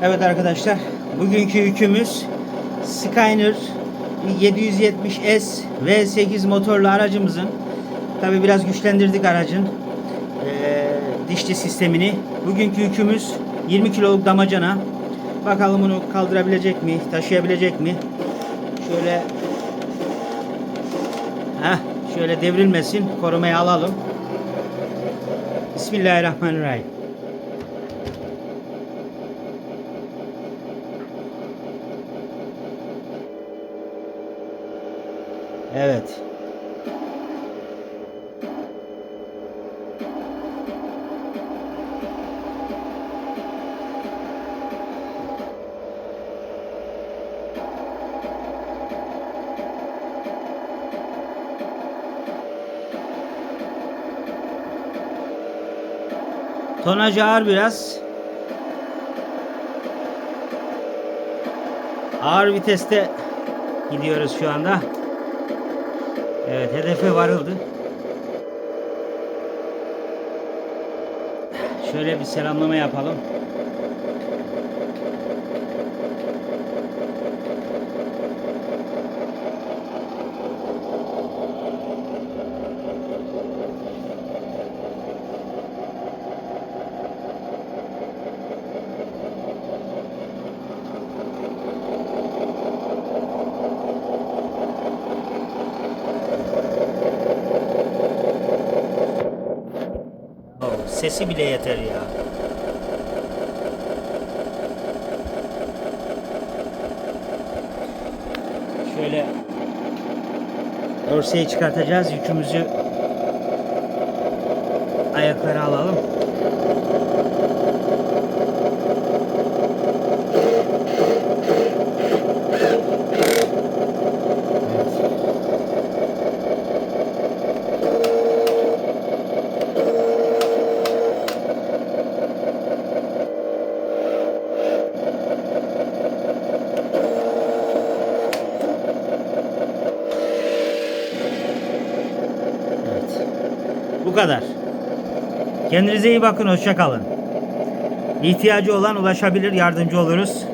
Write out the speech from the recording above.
Evet arkadaşlar, bugünkü yükümüz Scania 770S V8 motorlu aracımızın, tabi biraz güçlendirdik aracın dişli sistemini. Bugünkü yükümüz 20 kiloluk damacana. Bakalım bunu kaldırabilecek mi, taşıyabilecek mi? Şöyle şöyle devrilmesin, korumaya alalım. Bismillahirrahmanirrahim. Evet. Tonajı ağır biraz. Ağır viteste gidiyoruz şu anda. Evet, hedefe varıldı. Şöyle bir selamlama yapalım. Sesi bile yeter ya. Şöyle dorseyi çıkartacağız. Yükümüzü ayaklara alalım. Bu kadar. Kendinize iyi bakın. Hoşça kalın. İhtiyacı olan ulaşabilir. Yardımcı oluruz.